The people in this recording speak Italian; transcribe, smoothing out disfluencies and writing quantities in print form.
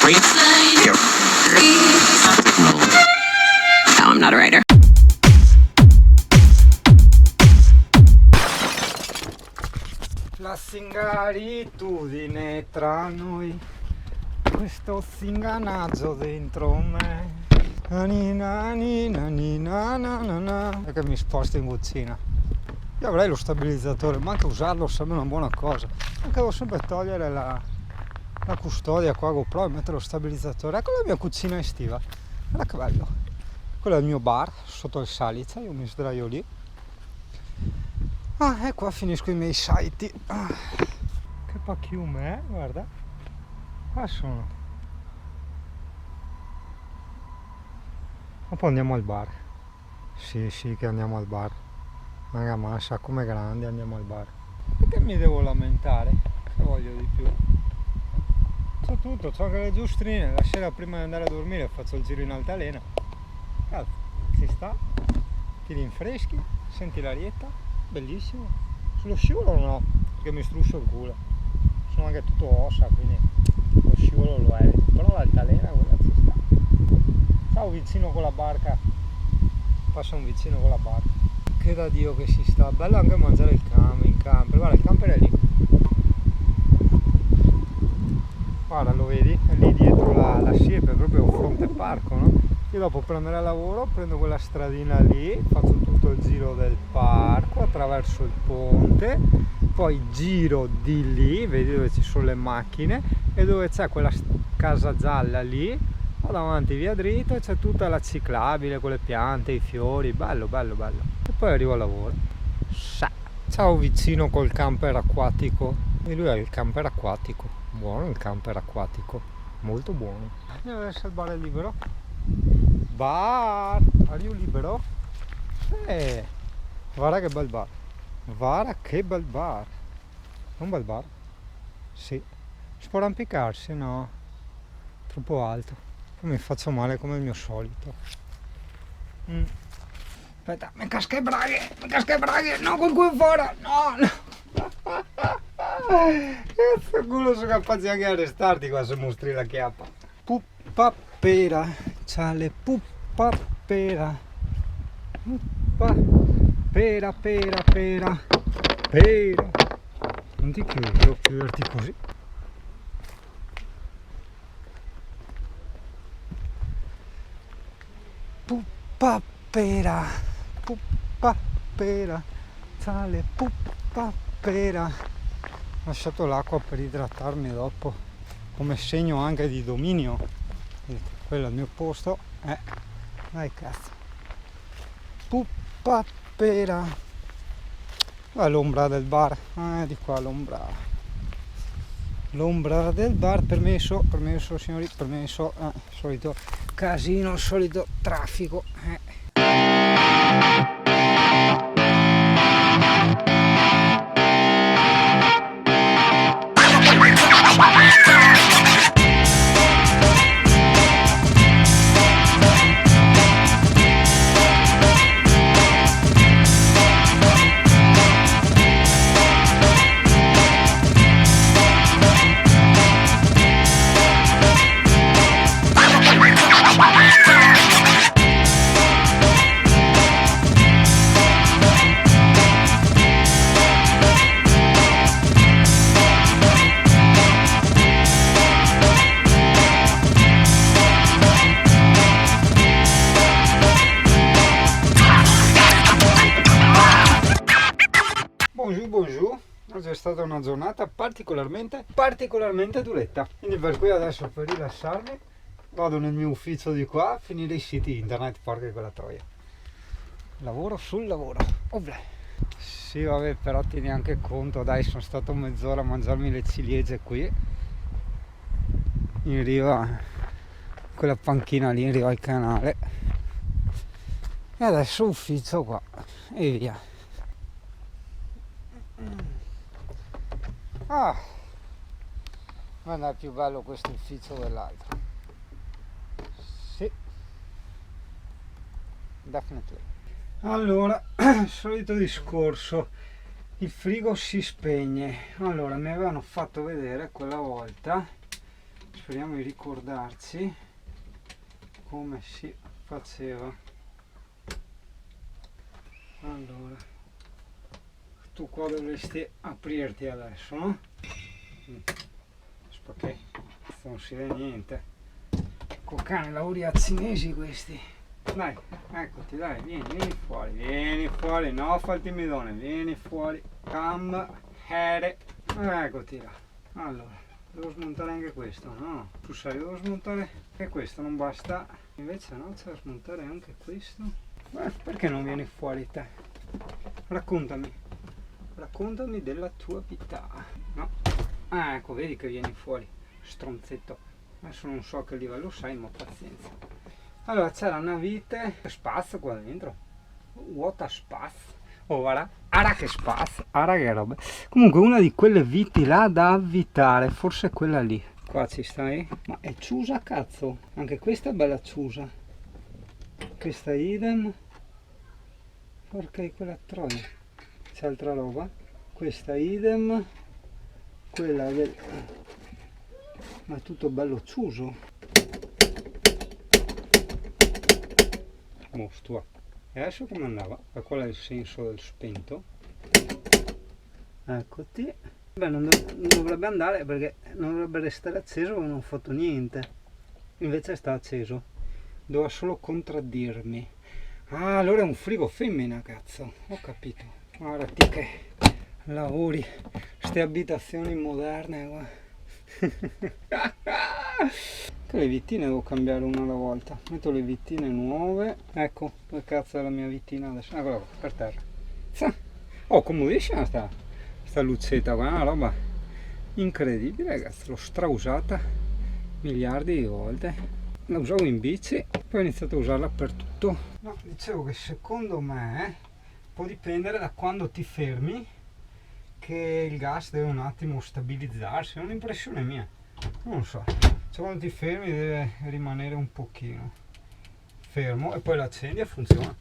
No, I'm not a writer. La singaritudine tra noi, questo zinganaggio dentro me. Nani nani nani na na na na. E che mi sposto in cucina. Io avrei lo stabilizzatore, ma anche usarlo sembra una buona cosa. Anche devo sempre togliere la custodia qua GoPro e mettere lo stabilizzatore. Ecco la mia cucina estiva. Guarda che bello. Quello è il mio bar sotto il Salice, io mi sdraio lì. E qua finisco i miei siti. Che pacchiume, guarda. Qua sono. Ma poi andiamo al bar. Sì, che andiamo al bar. Raga, massa, come grande, andiamo al bar. Perché mi devo lamentare? Che voglio di più? C'ho tutto, c'ho anche le giostrine. La sera prima di andare a dormire faccio il giro in altalena. Cazzo, si sta, ti rinfreschi, senti l'arietta. Bellissimo. Sullo scivolo no, perché mi struscio il culo. Sono anche tutto ossa, quindi lo scivolo lo evito. Però l'altalena quella ci sta. Ciao vicino con la barca. Passa un vicino con la barca. Che da Dio che si sta. Bello anche mangiare il in camper. Guarda, il camper è lì. Guarda, lo vedi? È lì dietro la siepe, proprio un fronte parco, no? Io dopo per andare a lavoro prendo quella stradina lì, faccio tutto il giro del parco attraverso il ponte, poi giro di lì, vedi dove ci sono le macchine e dove c'è quella casa gialla lì, vado avanti via dritto e c'è tutta la ciclabile con le piante, i fiori, bello bello bello. E poi arrivo al lavoro. Ciao vicino col camper acquatico. E lui ha il camper acquatico, buono il camper acquatico, molto buono. Andiamo adesso il bar è libero. Bar, are you libero? Guarda che bel bar. Guarda che bel bar. Un bel bar? Sì. Si può arrampicarsi? No. Troppo alto. Poi mi faccio male come il mio solito. Aspetta, mi casca i braghe, no col culo fuori, no. Cazzo culo, sono capace anche di arrestarti qua se mostri la chiappa. Puppa pera, c'ha le puppa pera. Puppa pera. Non ti chiuderti così. Puppa pera, c'ha le puppa pera. Ho lasciato l'acqua per idratarmi dopo, come segno anche di dominio. Quello è il mio posto. Dai cazzo. Puppa pera. L'ombra del bar. Di qua l'ombra. L'ombra del bar, permesso signori, permesso. Solito casino, solito traffico. Bonjour, oggi è stata una giornata particolarmente duretta, quindi per cui adesso per rilassarmi vado nel mio ufficio di qua a finire i siti internet, porca quella troia. Lavoro sul lavoro. Sì vabbè, però tieni anche conto, dai, sono stato mezz'ora a mangiarmi le ciliegie qui in riva, quella panchina lì in riva al canale, e adesso ufficio qua e via. Ma è più bello questo ufficio dell'altro. Sì, definitely. Allora, solito discorso, il frigo si spegne. Allora, mi avevano fatto vedere quella volta, speriamo di ricordarci come si faceva. Allora, tu qua dovresti aprirti adesso, no? Ok, non si vede niente. Con cane lavori a cinesi questi. Dai, eccoti, dai, vieni fuori, no fai il timidone, vieni fuori, cam, eccoti là. Allora, devo smontare anche questo, no? Tu sai, devo smontare anche questo, non basta. Invece no, c'è da smontare anche questo. Perché non vieni fuori te? Raccontami della tua vita. No? Ah, ecco, vedi che vieni fuori, stronzetto. Adesso non so che livello sei, ma pazienza. Allora, c'era una vite, spazio qua dentro. What a spazio. Oh, guarda, ara che spazio, ara che roba. Comunque, una di quelle viti là da avvitare, forse quella lì. Qua ci stai? Ma è ciusa, cazzo. Anche questa è bella ciusa. Questa idem. Porca di quella troia. C'è altra roba. Questa idem. Quella del... Ma è tutto bello ciuso. Mostro. E adesso come andava? Ma qual è il senso del spento? Eccoti. Beh, non dovrebbe andare perché non dovrebbe restare acceso perché non ho fatto niente. Invece sta acceso. Doveva solo contraddirmi. Ah, allora è un frigo femmina, cazzo. Ho capito. Guarda ti che lavori. Ste abitazioni moderne qua. Che le vittine devo cambiare una alla volta. Metto le vittine nuove. Ecco, dove cazzo è la mia vittina adesso? Eccola qua, per terra. Oh, comodissima sta lucetta qua, è una roba incredibile, ragazzi. L'ho strausata miliardi di volte. La usavo in bici, poi ho iniziato a usarla per tutto. No, dicevo che secondo me può dipendere da quando ti fermi, che il gas deve un attimo stabilizzarsi, è un'impressione mia, non so, cioè quando ti fermi deve rimanere un pochino fermo e poi l'accendi e funziona.